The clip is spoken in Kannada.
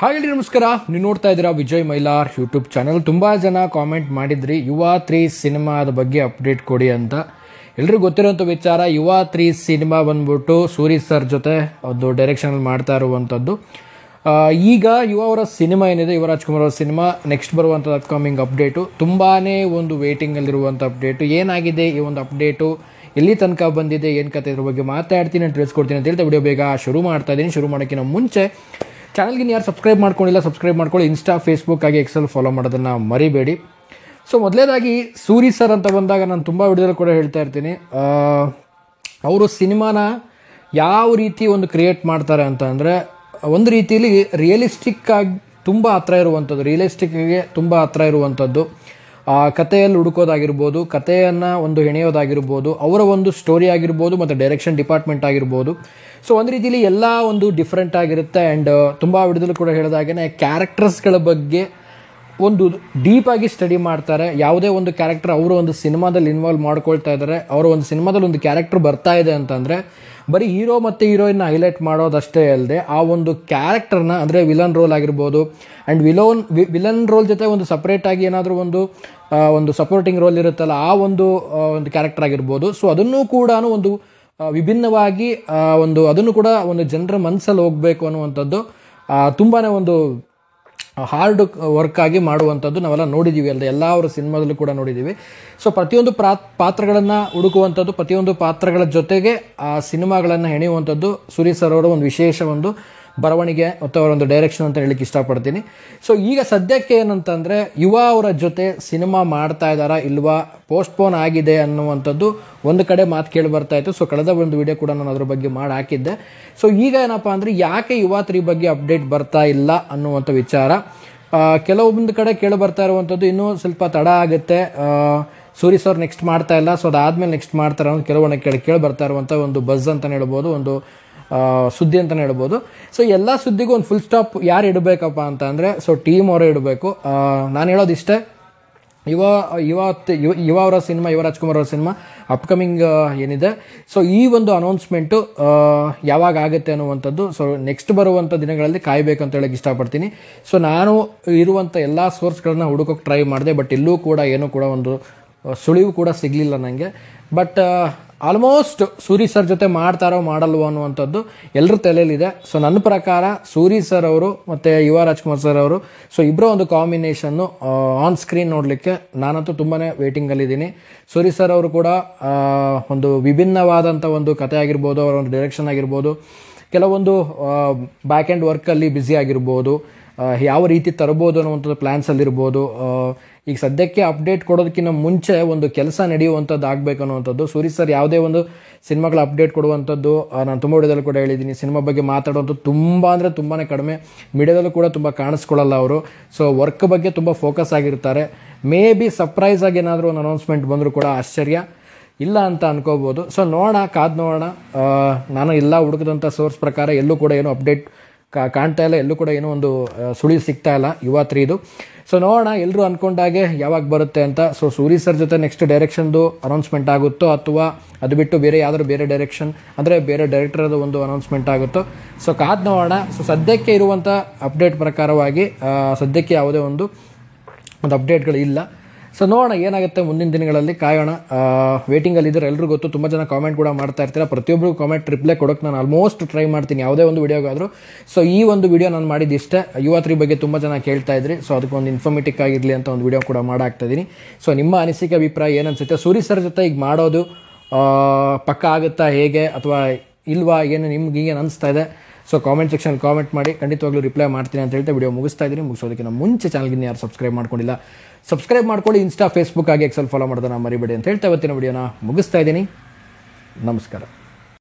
ಹಾಯ್ ಎಲ್ರಿ ನಮಸ್ಕಾರ. ನೀವು ನೋಡ್ತಾ ಇದ್ದೀರಾ ವಿಜಯ್ ಮೈಲಾರ್ ಯೂಟ್ಯೂಬ್ ಚಾನಲ್. ತುಂಬ ಜನ ಕಾಮೆಂಟ್ ಮಾಡಿದ್ರಿ ಯುವ 3 ಸಿನಿಮಾದ ಬಗ್ಗೆ ಅಪ್ಡೇಟ್ ಕೊಡಿ ಅಂತ. ಎಲ್ರಿಗೂ ಗೊತ್ತಿರೋಂಥ ವಿಚಾರ, ಯುವ 3 ಸಿನಿಮಾ ಬಂದ್ಬಿಟ್ಟು ಸೂರಿ ಸರ್ ಜೊತೆ ಒಂದು ಡೈರೆಕ್ಷನಲ್ಲಿ ಮಾಡ್ತಾ ಇರುವಂಥದ್ದು. ಈಗ ಯುವ ಅವರ ಸಿನಿಮಾ ಏನಿದೆ, ಯುವರಾಜ್ ಕುಮಾರ್ ಅವರ ಸಿನಿಮಾ ನೆಕ್ಸ್ಟ್ ಬರುವಂಥ ಅಪ್ಕಮಿಂಗ್ ಅಪ್ಡೇಟು ತುಂಬಾ ಒಂದು ವೇಟಿಂಗಲ್ಲಿರುವಂಥ ಅಪ್ಡೇಟು. ಏನಾಗಿದೆ ಈ ಒಂದು ಅಪ್ಡೇಟು, ಎಲ್ಲಿ ತನಕ ಬಂದಿದೆ, ಏನು ಕತೆ, ಇದ್ರ ಬಗ್ಗೆ ಮಾತಾಡ್ತೀನಿ ಅಂತ ತಿಳಿಸ್ಕೊಡ್ತೀನಿ ಅಂತ ಹೇಳ್ತಾ ವಿಡಿಯೋ ಬೇಗ ಶುರು ಮಾಡ್ತಾ ಇದ್ದೀನಿ. ಶುರು ಮಾಡೋಕ್ಕಿಂತ ಮುಂಚೆ ಚಾನಲ್ಗೆ ಯಾರು ಸಬ್ಸ್ಕ್ರೈಬ್ ಮಾಡ್ಕೊಂಡಿಲ್ಲ ಸಬ್ಸ್ಕ್ರೈಬ್ ಮಾಡ್ಕೊಳ್ಳಿ. ಇನ್ಸ್ಟಾ, ಫೇಸ್ಬುಕ್ ಹಾಗೆ ಎಕ್ಸೆಲ್ ಫಾಲೋ ಮಾಡೋದನ್ನು ಮರಿಬೇಡಿ. ಸೊ ಮೊದಲೇದಾಗಿ ಸೂರಿ ಸರ್ ಅಂತ ಬಂದಾಗ ನಾನು ತುಂಬ ವಿಡಿಯೋದಲ್ಲಿ ಕೂಡ ಹೇಳ್ತಾ ಇರ್ತೀನಿ, ಅವರು ಸಿನಿಮಾನ ಯಾವ ರೀತಿ ಒಂದು ಕ್ರಿಯೇಟ್ ಮಾಡ್ತಾರೆ ಅಂತ ಅಂದರೆ, ಒಂದು ರೀತಿಯಲ್ಲಿ ರಿಯಲಿಸ್ಟಿಕ್ ಆಗಿ ತುಂಬ ಹತ್ರ ಇರುವಂಥದ್ದು, ರಿಯಲಿಸ್ಟಿಕ್ಗೆ ತುಂಬ ಹತ್ರ ಇರುವಂಥದ್ದು. ಕಥೆಯಲ್ಲಿ ಹುಡುಕೋದಾಗಿರ್ಬೋದು, ಕಥೆಯನ್ನು ಒಂದು ಹೆಣೆಯೋದಾಗಿರ್ಬೋದು, ಅವರ ಒಂದು ಸ್ಟೋರಿ ಆಗಿರ್ಬೋದು, ಮತ್ತು ಡೈರೆಕ್ಷನ್ ಡಿಪಾರ್ಟ್ಮೆಂಟ್ ಆಗಿರ್ಬೋದು. ಸೊ ಒಂದು ರೀತಿಯಲ್ಲಿ ಎಲ್ಲ ಒಂದು ಡಿಫ್ರೆಂಟ್ ಆಗಿರುತ್ತೆ. ಆ್ಯಂಡ್ ತುಂಬ ವಿಡಿಯೋದಲ್ಲೂ ಕೂಡ ಹೇಳಿದಾಗೇ ಕ್ಯಾರೆಕ್ಟರ್ಸ್ಗಳ ಬಗ್ಗೆ ಒಂದು ಡೀಪಾಗಿ ಸ್ಟಡಿ ಮಾಡ್ತಾರೆ. ಯಾವುದೇ ಒಂದು ಕ್ಯಾರೆಕ್ಟರ್ ಅವರು ಒಂದು ಸಿನಿಮಾದಲ್ಲಿ ಇನ್ವಾಲ್ವ್ ಮಾಡ್ಕೊಳ್ತಾ ಇದ್ದಾರೆ, ಅವರ ಒಂದು ಸಿನಿಮಾದಲ್ಲಿ ಒಂದು ಕ್ಯಾರೆಕ್ಟರ್ ಬರ್ತಾ ಇದೆ ಅಂತಂದರೆ ಬರೀ ಹೀರೋ ಮತ್ತು ಹೀರೋಯಿನ್ನ ಹೈಲೈಟ್ ಮಾಡೋದಷ್ಟೇ ಅಲ್ಲದೆ ಆ ಒಂದು ಕ್ಯಾರೆಕ್ಟರ್ನ, ಅಂದರೆ ವಿಲನ್ ರೋಲ್ ಆಗಿರ್ಬೋದು, ಆ್ಯಂಡ್ ವಿಲನ್ ರೋಲ್ ಜೊತೆ ಒಂದು ಸಪ್ರೇಟಾಗಿ ಏನಾದರೂ ಒಂದು ಸಪೋರ್ಟಿಂಗ್ ರೋಲ್ ಇರುತ್ತಲ್ಲ, ಆ ಒಂದು ಕ್ಯಾರೆಕ್ಟರ್ ಆಗಿರ್ಬೋದು. ಸೊ ಅದನ್ನು ಕೂಡ ಒಂದು ವಿಭಿನ್ನವಾಗಿ ಅದನ್ನು ಕೂಡ ಒಂದು ಜನರ ಮನಸ್ಸಲ್ಲಿ ಹೋಗಬೇಕು ಅನ್ನುವಂಥದ್ದು ತುಂಬಾ ಒಂದು ಹಾರ್ಡ್ ವರ್ಕ್ ಆಗಿ ಮಾಡುವಂಥದ್ದು ನಾವೆಲ್ಲ ನೋಡಿದ್ದೀವಿ ಅಲ್ಲದೆ, ಎಲ್ಲ ಅವರ ಸಿನಿಮಾದಲ್ಲೂ ಕೂಡ ನೋಡಿದ್ದೀವಿ. ಸೊ ಪ್ರತಿಯೊಂದು ಪಾತ್ರಗಳನ್ನು ಹುಡುಕುವಂಥದ್ದು, ಪ್ರತಿಯೊಂದು ಪಾತ್ರಗಳ ಜೊತೆಗೆ ಆ ಸಿನಿಮಾಗಳನ್ನು ಹೆಣೆಯುವಂಥದ್ದು ಸೂರಿ ಸರ್ ಅವರ ಒಂದು ವಿಶೇಷ ಒಂದು ಬರವಣಿಗೆ ಮತ್ತು ಅವರ ಒಂದು ಡೈರೆಕ್ಷನ್ ಅಂತ ಹೇಳಲಿಕ್ಕೆ ಇಷ್ಟಪಡ್ತೀನಿ. ಸೊ ಈಗ ಸದ್ಯಕ್ಕೆ ಏನಂತಂದರೆ, ಯುವ ಅವರ ಜೊತೆ ಸಿನಿಮಾ ಮಾಡ್ತಾ ಇದ್ದಾರಾ ಇಲ್ವಾ, ಪೋಸ್ಟ್ಪೋನ್ ಆಗಿದೆ ಅನ್ನುವಂಥದ್ದು ಒಂದು ಕಡೆ ಮಾತು ಕೇಳಿ ಬರ್ತಾ ಇತ್ತು. ಸೊ ಕಳೆದ ಒಂದು ವಿಡಿಯೋ ಕೂಡ ನಾನು ಅದ್ರ ಬಗ್ಗೆ ಮಾಡಿ ಹಾಕಿದ್ದೆ. ಸೊ ಈಗ ಏನಪ್ಪ ಅಂದರೆ, ಯಾಕೆ ಯುವ 3 ಬಗ್ಗೆ ಅಪ್ಡೇಟ್ ಬರ್ತಾ ಇಲ್ಲ ಅನ್ನುವಂಥ ವಿಚಾರ ಕೆಲವೊಂದು ಕಡೆ ಕೇಳಿ ಬರ್ತಾ ಇರುವಂಥದ್ದು. ಇನ್ನೂ ಸ್ವಲ್ಪ ತಡ ಆಗುತ್ತೆ, ಸೂರಿ ಸರ್ ನೆಕ್ಸ್ಟ್ ಮಾಡ್ತಾ ಇಲ್ಲ, ಸೊ ಅದಾದಮೇಲೆ ನೆಕ್ಸ್ಟ್ ಮಾಡ್ತಾರೆ ಅನ್ನೋದು ಕೆಲವೊಂದು ಕೇಳಿ ಬರ್ತಾ ಇರುವಂಥ ಒಂದು ಬಜ್ ಅಂತಲೇ ಹೇಳ್ಬೋದು, ಒಂದು ಸುದ್ದಿ ಅಂತಲೇ ಹೇಳ್ಬೋದು. ಸೊ ಎಲ್ಲ ಸುದ್ದಿಗೂ ಒಂದು ಫುಲ್ ಸ್ಟಾಪ್ ಯಾರು ಇಡಬೇಕಪ್ಪ ಅಂತ ಅಂದರೆ, ಸೊ ಟೀಮ್ ಅವರೇ ಇಡಬೇಕು. ನಾನು ಹೇಳೋದಿಷ್ಟೇ, ಯುವ ಅವರ ಸಿನಿಮಾ, ಯುವರಾಜ್ ಕುಮಾರ್ ಅವರ ಸಿನಿಮಾ ಅಪ್ಕಮಿಂಗ್ ಏನಿದೆ, ಸೊ ಈ ಒಂದು ಅನೌನ್ಸ್ಮೆಂಟು ಯಾವಾಗ ಆಗುತ್ತೆ ಅನ್ನುವಂಥದ್ದು ಸೊ ನೆಕ್ಸ್ಟ್ ಬರುವಂಥ ದಿನಗಳಲ್ಲಿ ಕಾಯಬೇಕಂತ ಹೇಳಕ್ಕೆ ಇಷ್ಟಪಡ್ತೀನಿ. ಸೊ ನಾನು ಇರುವಂಥ ಎಲ್ಲ ಸೋರ್ಸ್ಗಳನ್ನ ಹುಡುಕೋಕೆ ಟ್ರೈ ಮಾಡಿದೆ, ಬಟ್ ಎಲ್ಲೂ ಕೂಡ ಏನೂ ಕೂಡ ಒಂದು ಸುಳಿವು ಕೂಡ ಸಿಗಲಿಲ್ಲ ನನಗೆ. ಬಟ್ ಆಲ್ಮೋಸ್ಟ್ ಸೂರಿ ಸರ್ ಜೊತೆ ಮಾಡ್ತಾರೋ ಮಾಡಲ್ವೋ ಅನ್ನುವಂಥದ್ದು ಎಲ್ಲರ ತಲೆಯಲ್ಲಿದೆ. ಸೊ ನನ್ನ ಪ್ರಕಾರ ಸೂರಿ ಸರ್ ಅವರು ಮತ್ತು ಯುವರಾಜ್ ಕುಮಾರ್ ಸರ್ ಅವರು, ಸೊ ಇಬ್ಬರ ಒಂದು ಕಾಂಬಿನೇಷನ್ನು ಆನ್ ಸ್ಕ್ರೀನ್ ನೋಡಲಿಕ್ಕೆ ನಾನಂತೂ ತುಂಬಾ ವೇಟಿಂಗಲ್ಲಿದ್ದೀನಿ. ಸೂರಿ ಸರ್ ಅವರು ಕೂಡ ಒಂದು ವಿಭಿನ್ನವಾದಂಥ ಒಂದು ಕಥೆ ಆಗಿರ್ಬೋದು, ಅವರ ಒಂದು ಡೈರೆಕ್ಷನ್ ಆಗಿರ್ಬೋದು, ಕೆಲವೊಂದು ಬ್ಯಾಕ್ ಆ್ಯಂಡ್ ವರ್ಕಲ್ಲಿ ಬ್ಯುಸಿ ಆಗಿರ್ಬೋದು, ಯಾವ ರೀತಿ ತರಬೋದು ಅನ್ನುವಂಥದ್ದು ಪ್ಲ್ಯಾನ್ಸಲ್ಲಿರ್ಬೋದು. ಈಗ ಸದ್ಯಕ್ಕೆ ಅಪ್ಡೇಟ್ ಕೊಡೋದಕ್ಕಿಂತ ಮುಂಚೆ ಒಂದು ಕೆಲಸ ನಡೆಯುವಂಥದ್ದು ಆಗಬೇಕು ಅನ್ನುವಂಥದ್ದು. ಸೂರಿ ಸರ್ ಯಾವುದೇ ಒಂದು ಸಿನಿಮಾಗಳ ಅಪ್ಡೇಟ್ ಕೊಡುವಂಥದ್ದು ನಾನು ತುಂಬ ವಿಡಿಯೋದಲ್ಲೂ ಕೂಡ ಹೇಳಿದ್ದೀನಿ. ಸಿನಿಮಾ ಬಗ್ಗೆ ಮಾತಾಡುವಂಥದ್ದು ತುಂಬ ಅಂದರೆ ತುಂಬಾ ಕಡಿಮೆ, ಮೀಡಿಯಾದಲ್ಲೂ ಕೂಡ ತುಂಬ ಕಾಣಿಸ್ಕೊಳ್ಳಲ್ಲ ಅವರು. ಸೊ ವರ್ಕ್ ಬಗ್ಗೆ ತುಂಬ ಫೋಕಸ್ ಆಗಿರ್ತಾರೆ. ಮೇ ಬಿ ಸರ್ಪ್ರೈಸ್ ಆಗಿ ಏನಾದರೂ ಒಂದು ಅನೌನ್ಸ್ಮೆಂಟ್ ಬಂದರೂ ಕೂಡ ಆಶ್ಚರ್ಯ ಇಲ್ಲ ಅಂತ ಅನ್ಕೋಬೋದು. ಸೊ ನೋಡೋಣ, ಕಾದು ನೋಡೋಣ. ನಾನು ಎಲ್ಲ ಹುಡುಕಿದಂಥ ಸೋರ್ಸ್ ಪ್ರಕಾರ ಎಲ್ಲೂ ಕೂಡ ಏನೂ ಅಪ್ಡೇಟ್ ಕಾಣ್ತಾ ಇಲ್ಲ, ಎಲ್ಲೂ ಕೂಡ ಏನೋ ಒಂದು ಸುಳಿವು ಸಿಗ್ತಾ ಇಲ್ಲ ಯುವ 3ದು. ಸೊ ನೋಡೋಣ, ಎಲ್ಲರೂ ಅಂದ್ಕೊಂಡಾಗೆ ಯಾವಾಗ ಬರುತ್ತೆ ಅಂತ. ಸೊ ಸೂರಿ ಸರ್ ಜೊತೆ ನೆಕ್ಸ್ಟ್ ಡೈರೆಕ್ಷನ್ದು ಅನೌನ್ಸ್ಮೆಂಟ್ ಆಗುತ್ತೋ, ಅಥವಾ ಅದು ಬಿಟ್ಟು ಬೇರೆ ಡೈರೆಕ್ಷನ್ ಅಂದರೆ ಬೇರೆ ಡೈರೆಕ್ಟರ್ದು ಒಂದು ಅನೌನ್ಸ್ಮೆಂಟ್ ಆಗುತ್ತೋ, ಸೊ ಕಾದು ನೋಡೋಣ. ಸೊ ಸದ್ಯಕ್ಕೆ ಇರುವಂಥ ಅಪ್ಡೇಟ್ ಪ್ರಕಾರವಾಗಿ ಸದ್ಯಕ್ಕೆ ಯಾವುದೇ ಒಂದು ಅಪ್ಡೇಟ್ಗಳು ಇಲ್ಲ. ಸೊ ನೋಡೋಣ ಏನಾಗುತ್ತೆ ಮುಂದಿನ ದಿನಗಳಲ್ಲಿ, ಕಾಯೋಣ. ವೇಟಿಂಗಲ್ಲಿದ್ದರೆ ಎಲ್ಲರೂ ಗೊತ್ತು, ತುಂಬ ಜನ ಕಾಮೆಂಟ್ ಕೂಡ ಮಾಡ್ತಾ ಇರ್ತೀರ. ಪ್ರತಿಯೊಬ್ಬರು ಕಾಮೆಂಟ್ ರಿಪ್ಲೈ ಕೊಡೋಕ್ಕೆ ನಾನು ಆಲ್ಮೋಸ್ಟ್ ಟ್ರೈ ಮಾಡ್ತೀನಿ ಯಾವುದೇ ಒಂದು ವಿಡಿಯೋಗಾದರೂ. ಸೊ ಈ ಒಂದು ವಿಡಿಯೋ ನಾನು ಮಾಡಿದ್ದಿಷ್ಟೇ. ಯುವ 3 ಬಗ್ಗೆ ತುಂಬ ಜನ ಕೇಳ್ತಾ ಇದ್ರಿ, ಸೊ ಅದಕ್ಕೆ ಒಂದು ಇನ್ಫಾರ್ಮೇಟಿವ್ ಆಗಿರಲಿ ಅಂತ ಒಂದು ವಿಡಿಯೋ ಕೂಡ ಮಾಡಾಕ್ತಾಯಿದ್ದೀನಿ. ಸೊ ನಿಮ್ಮ ಅನಿಸಿಕೆ, ಅಭಿಪ್ರಾಯ ಏನನ್ಸುತ್ತೆ? ಸೂರಿ ಸರ್ ಜೊತೆ ಈಗ ಮಾಡೋದು ಪಕ್ಕ ಆಗುತ್ತಾ, ಹೇಗೆ ಅಥವಾ ಇಲ್ವಾ, ಏನು ನಿಮ್ಗೆ ಏನು ಅನಿಸ್ತಾ ಇದೆ? ಸೊ ಕಾಮೆಂಟ್ ಸೆಕ್ಷನ್ ಕಾಮೆಂಟ್ ಮಾಡಿ, ಖಂಡಿತವಾಗ್ಲೂ ರಿಪ್ಲೈ ಮಾಡ್ತೀನಿ ಅಂತ ಹೇಳ್ತಾ ವಿಡಿಯೋ ಮುಗಿಸ್ತಾ ಇದ್ದೀನಿ. ಮುಗಿಸೋದಕ್ಕಿಂತ ಮುಂಚೆ ಚಾನಲ್ಗೆ ಯಾರು ಸಬ್ಸ್ಕ್ರೈಬ್ ಮಾಡ್ಕೊಂಡಿಲ್ಲ ಸಬ್ಸ್ಕ್ರೈಬ್ ಮಾಡ್ಕೊಳ್ಳಿ. ಇನ್ಸ್ಟಾ, ಫೇಸ್ಬುಕ್ ಹಾಗೆ ಎಕ್ಸೆಲ್ ಫಾಲೋ ಮಾಡೋದನ್ನ ಮರಿಬೇಡಿ ಅಂತ ಹೇಳ್ತಾ ಇವತ್ತಿನ ವಿಡಿಯೋನ ಮುಗಿಸ್ತಾ ಇದ್ದೀನಿ. ನಮಸ್ಕಾರ.